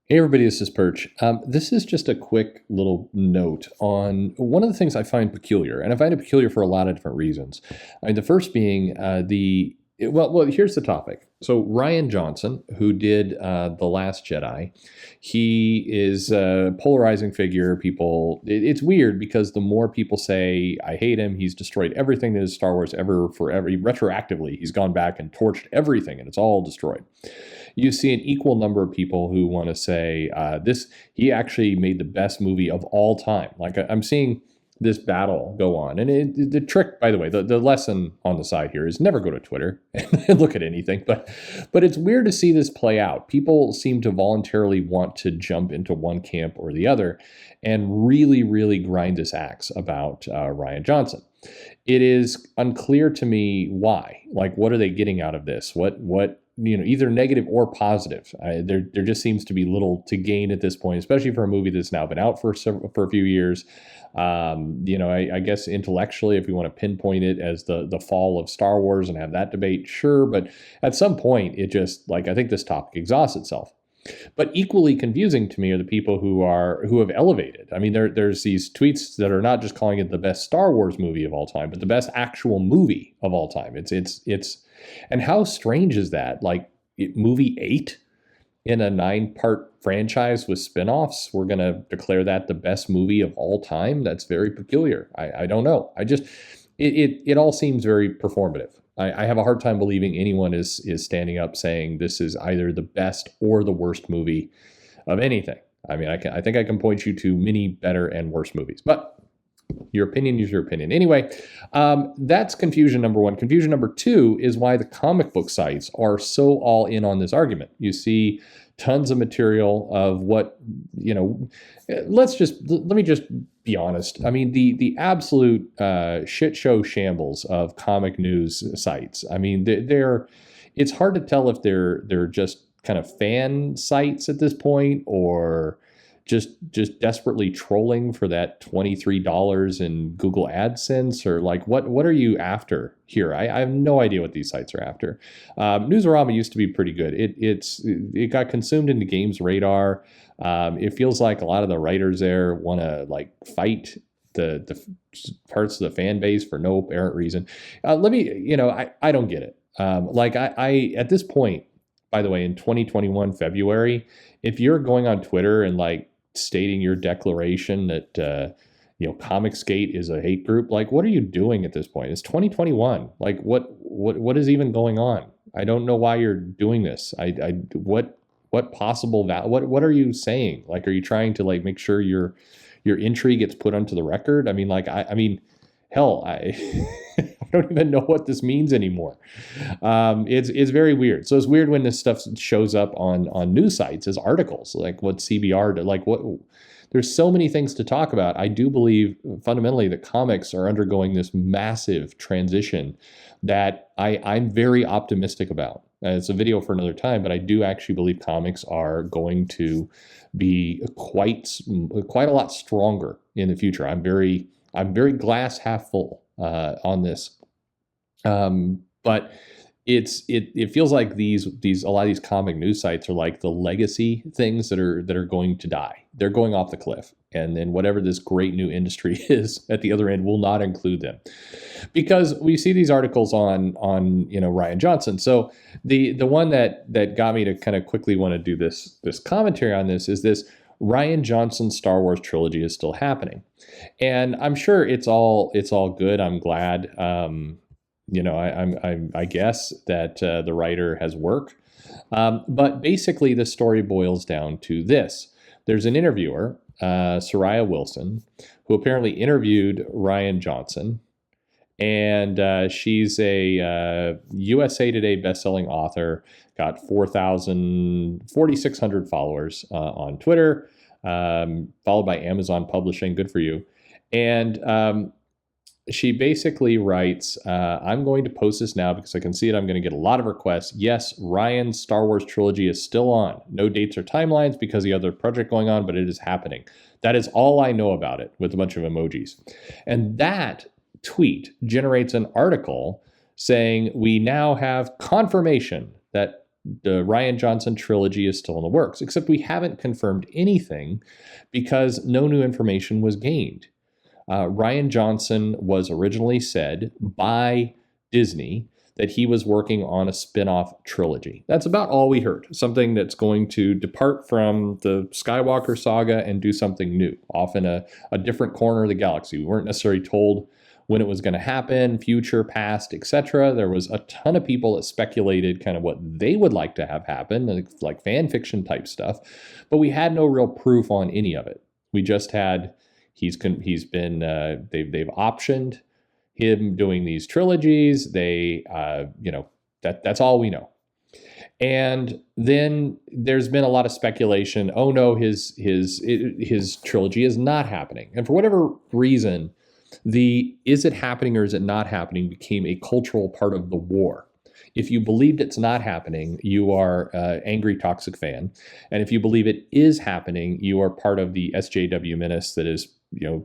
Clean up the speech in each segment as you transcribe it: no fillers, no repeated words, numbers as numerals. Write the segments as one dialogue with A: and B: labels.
A: Hey everybody, this is Perch. This is just a quick little note on one of the things I find peculiar, and I find it peculiar for a lot of different reasons. The first being here's the topic. So Rian Johnson, who did The Last Jedi, he is a polarizing figure. It's weird because the more people say I hate him, he's destroyed everything that is Star Wars ever forever. Retroactively, he's gone back and torched everything, and it's all destroyed. You see an equal number of people who want to say he actually made the best movie of all time. Like I'm seeing this battle go on, and the trick, by the way, the lesson on the side here is never go to Twitter and look at anything. But it's weird to see this play out. People seem to voluntarily want to jump into one camp or the other, and really, really grind this axe about Rian Johnson. It is unclear to me why. Like, what are they getting out of this? What either negative or positive. There just seems to be little to gain at this point, especially for a movie that's now been out for a few years. I guess intellectually, if we want to pinpoint it as the fall of Star Wars and have that debate, sure. But at some point, it just I think this topic exhausts itself. But equally confusing to me are the people who have elevated. I mean, there's these tweets that are not just calling it the best Star Wars movie of all time, but the best actual movie of all time. It's and how strange is that? Like movie 8 in a 9-part franchise with spinoffs, we're going to declare that the best movie of all time? That's very peculiar. I don't know. It all seems very performative. I have a hard time believing anyone is standing up saying this is either the best or the worst movie of anything. I mean, I think I can point you to many better and worse movies, but your opinion is your opinion. Anyway, that's confusion number one. Confusion number two is why the comic book sites are so all in on this argument. You see tons of material of what, let me just be honest. I mean, the absolute shit show shambles of comic news sites. I mean, it's hard to tell if they're just kind of fan sites at this point, or just desperately trolling for that $23 in Google AdSense, or like what are you after here? I have no idea what these sites are after. Newsarama used to be pretty good. It got consumed into Games Radar. It feels like a lot of the writers there want to fight the parts of the fan base for no apparent reason. I don't get it. I at this point, by the way, in 2021 February, if you're going on Twitter and stating your declaration that Comicsgate is a hate group, what are you doing at this point? It's 2021. What is even going on? I don't know why you're doing this. What possible what are you saying? Are you trying to make sure your entry gets put onto the record? I mean, hell, I don't even know what this means anymore. It's very weird. So it's weird when this stuff shows up on news sites as articles, like what CBR did. There's so many things to talk about. I do believe fundamentally that comics are undergoing this massive transition that I'm very optimistic about. It's a video for another time, but I do actually believe comics are going to be quite a lot stronger in the future. I'm very glass half full on this. But it feels like a lot of these comic news sites are like the legacy things that are going to die. They're going off the cliff, and then whatever this great new industry is at the other end will not include them, because we see these articles on Rian Johnson. So the one that got me to kind of quickly want to do this commentary on this is this Rian Johnson Star Wars trilogy is still happening, and I'm sure it's all good. I'm glad. I guess that the writer has work, but basically the story boils down to this. There's an interviewer, Soraya Wilson, who apparently interviewed Rian Johnson, and she's a USA Today bestselling author, got 4,600 followers on Twitter, followed by Amazon Publishing. Good for you. And she basically writes, I'm going to post this now because I can see it. I'm going to get a lot of requests. Yes, Rian's Star Wars trilogy is still on. No dates or timelines because of the other project going on, but it is happening. That is all I know about it, with a bunch of emojis. And that tweet generates an article saying we now have confirmation that the Rian Johnson trilogy is still in the works, except we haven't confirmed anything because no new information was gained. Rian Johnson was originally said by Disney that he was working on a spin-off trilogy. That's about all we heard. Something that's going to depart from the Skywalker saga and do something new, off in a different corner of the galaxy. We weren't necessarily told when it was going to happen, future, past, etc. There was a ton of people that speculated kind of what they would like to have happen, like fan fiction type stuff, but we had no real proof on any of it. We just had they've optioned him doing these trilogies. That's all we know. And then there's been a lot of speculation. Oh no, his trilogy is not happening. And for whatever reason, is it happening or is it not happening became a cultural part of the war. If you believed it's not happening, you are an angry, toxic fan. And if you believe it is happening, you are part of the SJW menace that is,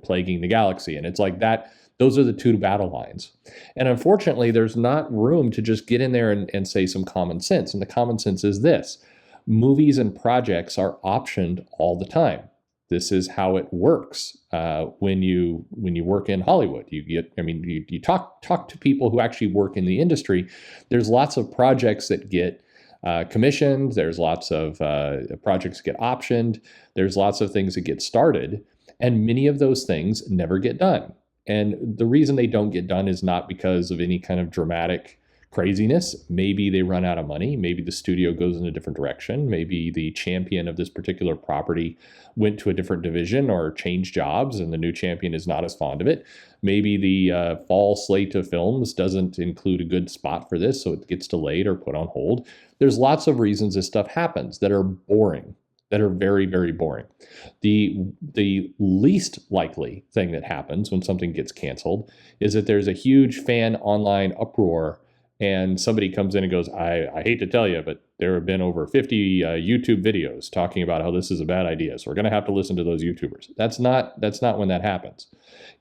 A: plaguing the galaxy. And it's like that. Those are the two battle lines. And unfortunately, there's not room to just get in there and say some common sense. And the common sense is this: movies and projects are optioned all the time. This is how it works when you work in Hollywood. You talk to people who actually work in the industry. There's lots of projects that get commissioned. There's lots of projects that get optioned. There's lots of things that get started. And many of those things never get done. And the reason they don't get done is not because of any kind of dramatic craziness. Maybe they run out of money. Maybe the studio goes in a different direction. Maybe the champion of this particular property went to a different division or changed jobs and the new champion is not as fond of it. Maybe the fall slate of films doesn't include a good spot for this, so it gets delayed or put on hold. There's lots of reasons this stuff happens that are boring, that are very, very boring. The least likely thing that happens when something gets canceled is that there's a huge fan online uproar and somebody comes in and goes, I hate to tell you, but there have been over 50 YouTube videos talking about how this is a bad idea, so we're going to have to listen to those YouTubers. That's not when that happens.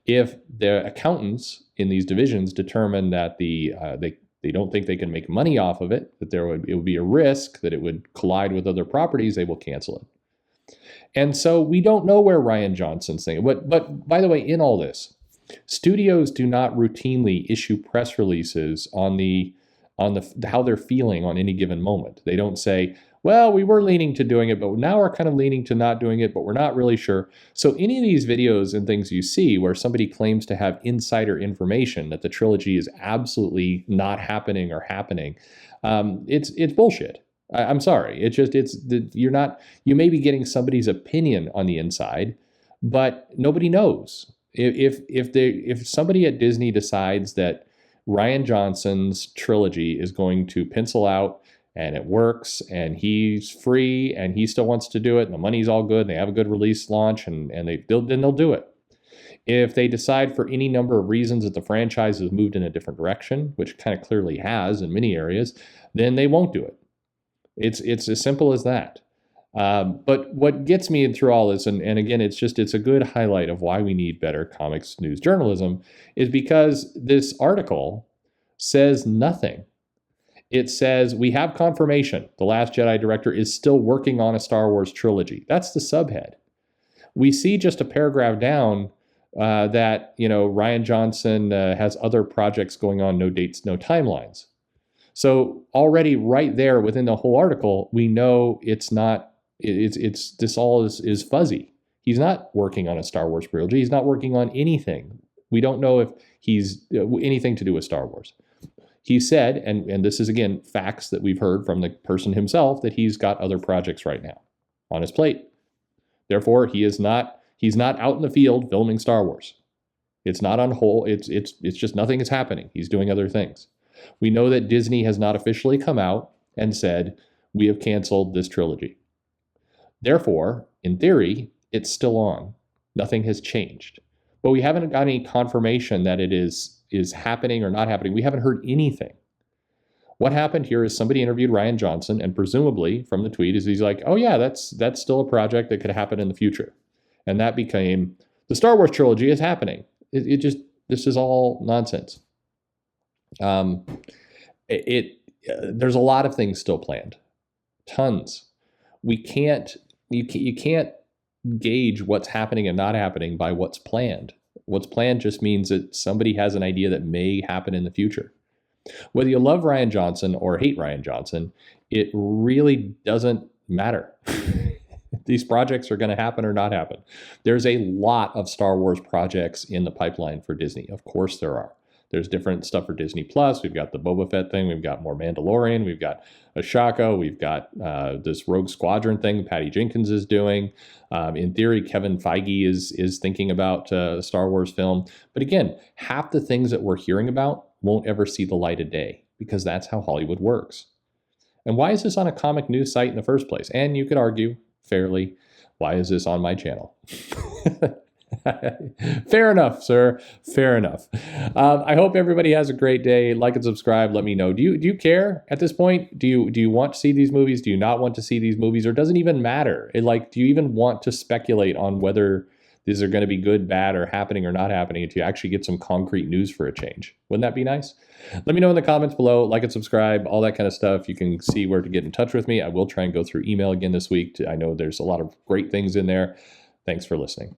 A: If the accountants in these divisions determine that they don't think they can make money off of it, that it would be a risk, that it would collide with other properties, they will cancel it. And so we don't know where Rian Johnson's thinking. But by the way, in all this, studios do not routinely issue press releases on how they're feeling on any given moment. They don't say, well, we were leaning to doing it, but now we're kind of leaning to not doing it, but we're not really sure. So any of these videos and things you see where somebody claims to have insider information that the trilogy is absolutely not happening or happening, it's bullshit. I'm sorry. You may be getting somebody's opinion on the inside, but nobody knows. If somebody at Disney decides that Rian Johnson's trilogy is going to pencil out and it works and he's free and he still wants to do it and the money's all good and they have a good release launch then they'll do it. If they decide for any number of reasons that the franchise has moved in a different direction, which kind of clearly has in many areas, then they won't do it. It's as simple as that. But what gets me through all this, and again, it's a good highlight of why we need better comics news journalism, is because this article says nothing. It says, we have confirmation The Last Jedi director is still working on a Star Wars trilogy. That's the subhead. We see just a paragraph down that, Rian Johnson has other projects going on, no dates, no timelines. So already right there within the whole article, we know this all is fuzzy. He's not working on a Star Wars trilogy. He's not working on anything. We don't know if he's anything to do with Star Wars. He said, and this is again facts that we've heard from the person himself, that he's got other projects right now on his plate. Therefore, he's not out in the field filming Star Wars. It's not on hold. It's just nothing is happening. He's doing other things. We know that Disney has not officially come out and said, we have canceled this trilogy. Therefore, in theory, it's still on. Nothing has changed. But we haven't got any confirmation that it is happening or not happening. We haven't heard anything. What happened here is somebody interviewed Rian Johnson, and presumably from the tweet he's like, oh yeah, that's still a project that could happen in the future. And that became, the Star Wars trilogy is happening. This is all nonsense. There's a lot of things still planned. Tons. You can't gauge what's happening and not happening by what's planned. What's planned just means that somebody has an idea that may happen in the future. Whether you love Rian Johnson or hate Rian Johnson, it really doesn't matter. These projects are going to happen or not happen. There's a lot of Star Wars projects in the pipeline for Disney. Of course there are. There's different stuff for Disney Plus. We've got the Boba Fett thing. We've got more Mandalorian. We've got Ashoka. We've got this Rogue Squadron thing Patty Jenkins is doing. In theory, Kevin Feige is thinking about a Star Wars film. But again, half the things that we're hearing about won't ever see the light of day because that's how Hollywood works. And why is this on a comic news site in the first place? And you could argue fairly, why is this on my channel? Fair enough, sir. Fair enough. I hope everybody has a great day. Like and subscribe. Let me know. Do you care at this point? Do you want to see these movies? Do you not want to see these movies? Or does it even matter? Do you even want to speculate on whether these are going to be good, bad, or happening or not happening until you actually get some concrete news for a change? Wouldn't that be nice? Let me know in the comments below. Like and subscribe, all that kind of stuff. You can see where to get in touch with me. I will try and go through email again this week. I know there's a lot of great things in there. Thanks for listening.